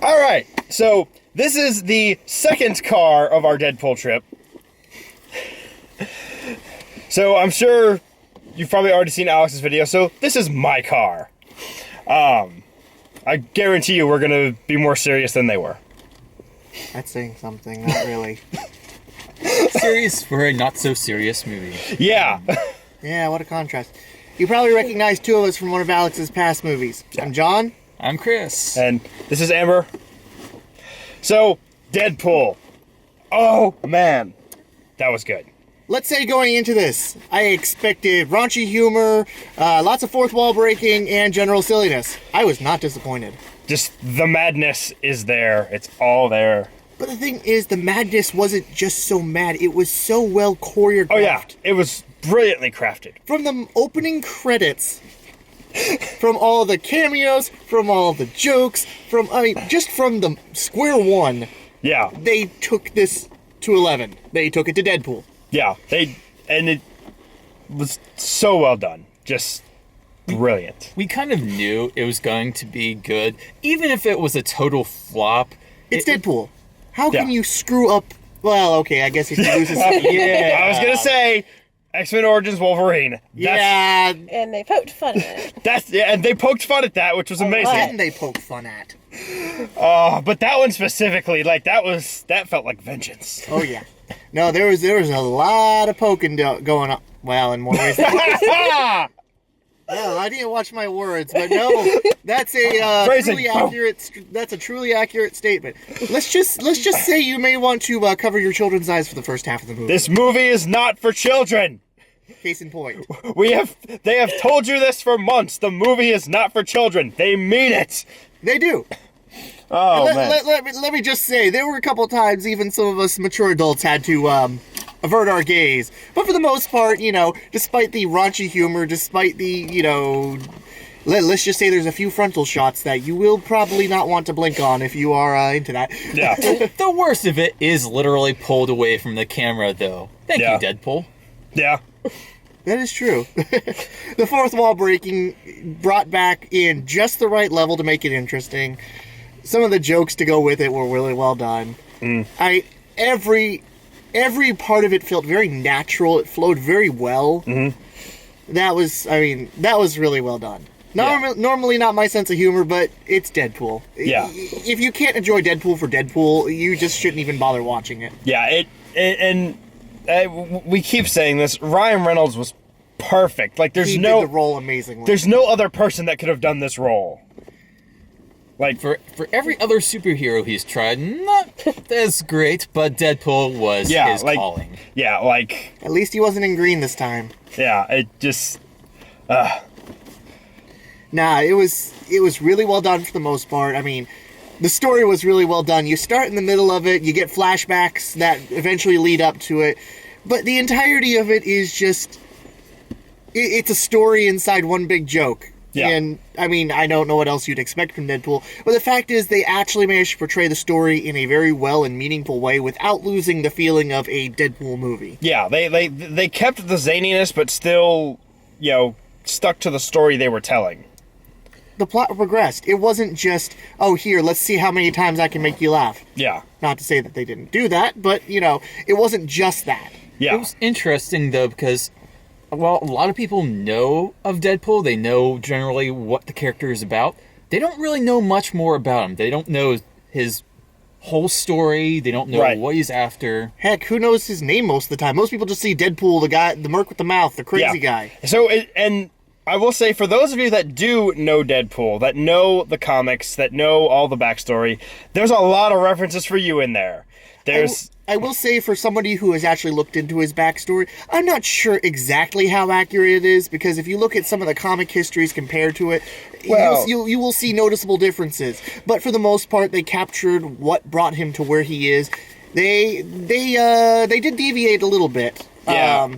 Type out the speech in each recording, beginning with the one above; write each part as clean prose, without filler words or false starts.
All right, so this is the second car of our Deadpool trip. So I'm sure you've probably already seen Alex's video, so this is my car. I guarantee you we're going to be more serious than they were. That's saying something, not really. Serious for a not-so-serious movie. Yeah. Yeah, what a contrast. You probably recognize two of us from one of Alex's past movies. I'm John. I'm Chris. And this is Amber. So, Deadpool. Oh, man. That was good. Let's say going into this, I expected raunchy humor, lots of fourth wall breaking, and general silliness. I was not disappointed. Just the madness is there. It's all there. But the thing is, the madness wasn't just so mad. It was so well choreographed. Oh, yeah. It was brilliantly crafted. From the opening credits, from all the cameos, from all the jokes, just from the square one. Yeah. They took this to 11. They took it to Deadpool. Yeah. And it was so well done. Just brilliant. We kind of knew it was going to be good, even if it was a total flop. It's Deadpool. How can you screw up? Well, okay, I guess if he loses. Yeah. I was going to say X-Men Origins Wolverine. Yeah. And they poked fun at it. And they poked fun at that, which was amazing. What didn't they poke fun at? But that one specifically, that felt like vengeance. Oh yeah. No, there was a lot of poking going on. Well, in more ways than one. No, I didn't watch my words, but no, that's a truly accurate. That's a truly accurate statement. Let's just say you may want to cover your children's eyes for the first half of the movie. This movie is not for children. Case in point. They have told you this for months. The movie is not for children. They mean it. They do. Oh, man. Let me just say, there were a couple times even some of us mature adults had to avert our gaze. But for the most part, despite the raunchy humor, despite the, let's just say there's a few frontal shots that you will probably not want to blink on if you are into that. Yeah. The worst of it is literally pulled away from the camera, though. Thank you, Deadpool. Yeah. That is true. The fourth wall breaking brought back in just the right level to make it interesting. Some of the jokes to go with it were really well done. Every part of it felt very natural. It flowed very well. Mm-hmm. That was really well done. Normally not my sense of humor, but it's Deadpool. Yeah. If you can't enjoy Deadpool for Deadpool, you just shouldn't even bother watching it. Yeah, we keep saying this. Ryan Reynolds was perfect. Like, he did the role amazingly. There's no other person that could have done this role. Like, for every other superhero he's tried, not as great, but Deadpool was his calling. Yeah, like... At least he wasn't in green this time. Yeah, it just... Nah, it was really well done for the most part. I mean, the story was really well done. You start in the middle of it, you get flashbacks that eventually lead up to it, but the entirety of it is just... It's a story inside one big joke. Yeah. And, I mean, I don't know what else you'd expect from Deadpool, but the fact is they actually managed to portray the story in a very well and meaningful way without losing the feeling of a Deadpool movie. Yeah, they kept the zaniness, but still, stuck to the story they were telling. The plot progressed. It wasn't just, oh, here, let's see how many times I can make you laugh. Yeah. Not to say that they didn't do that, but, it wasn't just that. Yeah. It was interesting, though, because... Well, a lot of people know of Deadpool. They know generally what the character is about. They don't really know much more about him. They don't know his whole story. They don't know what he's after. Heck, who knows his name most of the time? Most people just see Deadpool, the guy, the merc with the mouth, the crazy guy. So, and I will say, for those of you that do know Deadpool, that know the comics, that know all the backstory, there's a lot of references for you in there. I will say, for somebody who has actually looked into his backstory, I'm not sure exactly how accurate it is, because if you look at some of the comic histories compared to it, you will see noticeable differences. But for the most part, they captured what brought him to where he is. They did deviate a little bit. Yeah.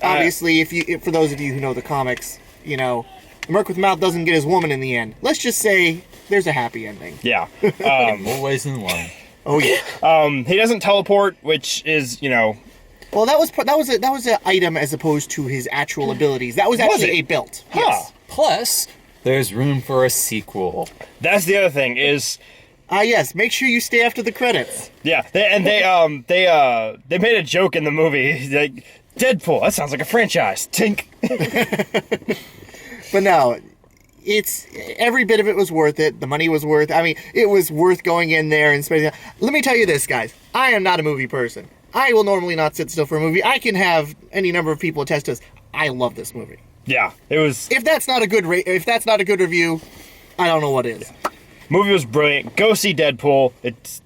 Obviously, for those of you who know the comics, the merc with the mouth doesn't get his woman in the end. Let's just say there's a happy ending. Yeah. In more ways than one. Oh yeah. He doesn't teleport, which is, Well, that was an item as opposed to his actual abilities. That was actually a belt. Huh. Yes. Plus, there's room for a sequel. That's the other thing is, Yes, make sure you stay after the credits. Yeah, they made a joke in the movie, like, Deadpool, that sounds like a franchise. Tink. But no, it's every bit of it was worth it. The money was worth. I mean, it was worth going in there and spending. Let me tell you this, guys. I am not a movie person. I will normally not sit still for a movie. I can have any number of people attest to this. I love this movie. Yeah, it was. If that's not a good if that's not a good review, I don't know what is. Movie was brilliant. Go see Deadpool. It's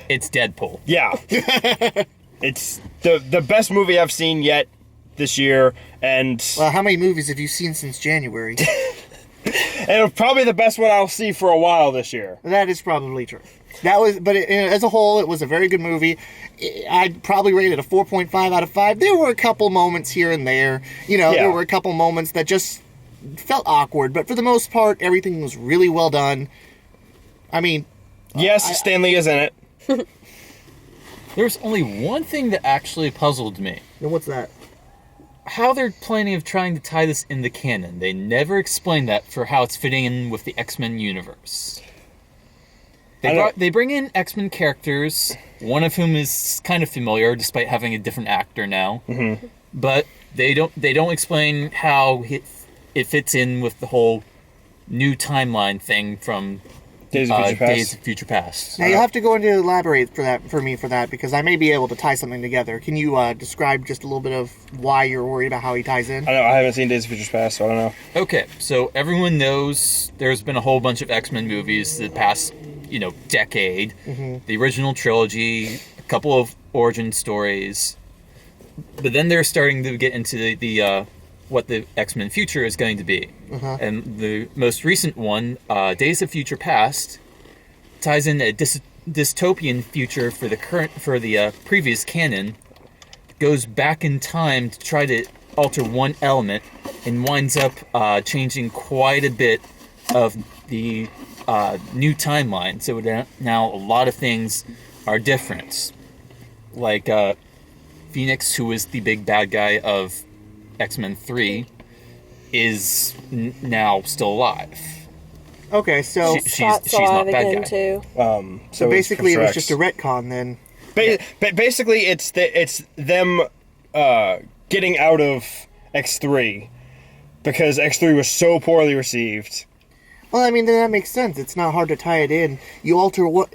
Deadpool. Yeah. It's the best movie I've seen yet this year, and well, how many movies have you seen since January? and probably the best one I'll see for a while this year. That is probably true. But as a whole, it was a very good movie. I'd probably rate it a 4.5 out of 5. There were a couple moments here and there. There were a couple moments that just felt awkward, but for the most part, everything was really well done. I mean, yes, Stanley is in it. There's only one thing that actually puzzled me. And what's that? How they're planning of trying to tie this into canon. They never explained that for how it's fitting in with the X-Men universe. They bring in X-Men characters, one of whom is kind of familiar, despite having a different actor now. Mm-hmm. But they don't explain how it fits in with the whole new timeline thing from Days of Future Past. Now, you'll have to go into elaborate for me, because I may be able to tie something together. Can you describe just a little bit of why you're worried about how he ties in? I know, I haven't seen Days of Future Past, so I don't know. Okay, so everyone knows there's been a whole bunch of X-Men movies the past, decade. Mm-hmm. The original trilogy, a couple of origin stories. But then they're starting to get into the what the X-Men future is going to be. Uh-huh. And the most recent one, Days of Future Past, ties in a dystopian future for the previous canon, goes back in time to try to alter one element, and winds up changing quite a bit of the new timeline. So now a lot of things are different. Like Phoenix, who is the big bad guy of X-Men 3, is now still alive. Okay, so she's not bad guy. Too. So basically, it was just a retcon then. Basically, it's them getting out of X3 because X3 was so poorly received. Well, I mean, then that makes sense. It's not hard to tie it in. You alter what...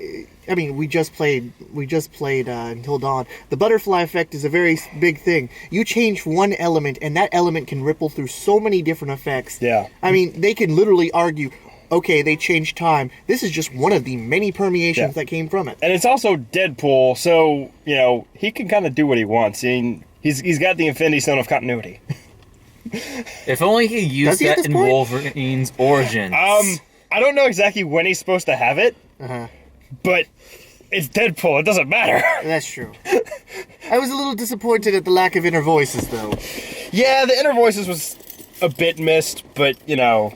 I mean, we just played Until Dawn. The butterfly effect is a very big thing. You change one element, and that element can ripple through so many different effects. Yeah. I mean, they can literally argue, okay, they changed time. This is just one of the many permeations that came from it. And it's also Deadpool, so, he can kind of do what he wants. I mean, he's got the Infinity Stone of continuity. If only he used that in Wolverine's origins. I don't know exactly when he's supposed to have it, but it's Deadpool. It doesn't matter. That's true. I was a little disappointed at the lack of inner voices, though. Yeah, the inner voices was a bit missed, but, Yeah,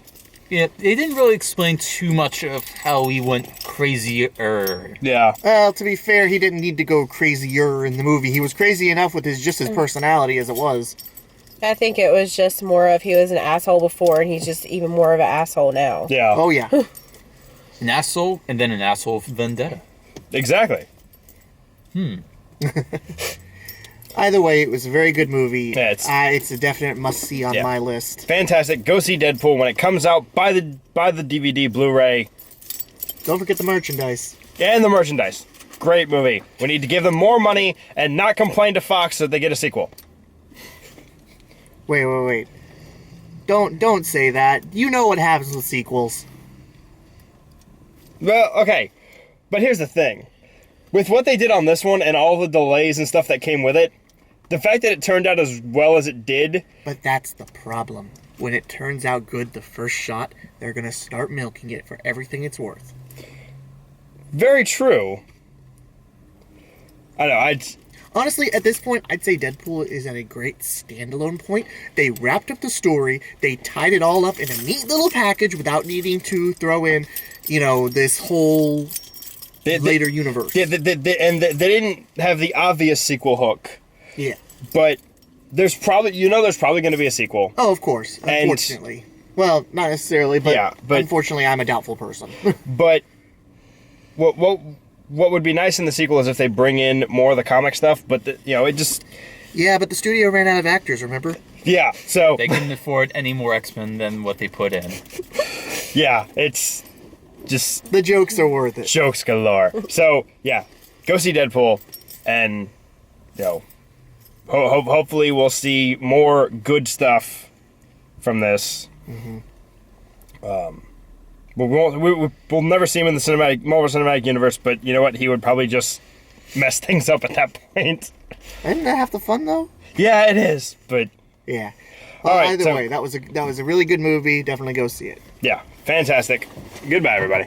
they didn't really explain too much of how he went crazier. Yeah. Well, to be fair, he didn't need to go crazier in the movie. He was crazy enough with his personality as it was. I think it was just more of he was an asshole before, and he's just even more of an asshole now. Yeah. Oh, yeah. An asshole, and then an asshole for vendetta. Exactly. Either way, it was a very good movie. Yeah, it's a definite must-see on my list. Fantastic. Go see Deadpool when it comes out. Buy the DVD, Blu-ray. Don't forget the merchandise. And the merchandise. Great movie. We need to give them more money and not complain to Fox so they get a sequel. Wait. Don't say that. You know what happens with sequels. Well, okay. But here's the thing. With what they did on this one and all the delays and stuff that came with it, the fact that it turned out as well as it did... But that's the problem. When it turns out good the first shot, they're going to start milking it for everything it's worth. Very true. I know, Honestly, at this point, I'd say Deadpool is at a great standalone point. They wrapped up the story, they tied it all up in a neat little package without needing to throw in, this whole later universe. Yeah, and they didn't have the obvious sequel hook. Yeah. But there's probably going to be a sequel. Oh, of course. Unfortunately. Well, not necessarily, but, unfortunately, I'm a doubtful person. But what would be nice in the sequel is if they bring in more of the comic stuff, but it just Yeah, but the studio ran out of actors, remember? yeah. So They couldn't afford any more X-Men than what they put in. yeah, it's just The jokes are worth it. jokes galore. So yeah, go see Deadpool, and hopefully we'll see more good stuff from this. We'll never see him in the Marvel Cinematic Universe, but you know what? He would probably just mess things up at that point. Isn't that half the fun, though? Yeah, it is, but Yeah. Well, All right, either so- way, that was a really good movie. Definitely go see it. yeah, fantastic. Goodbye, everybody.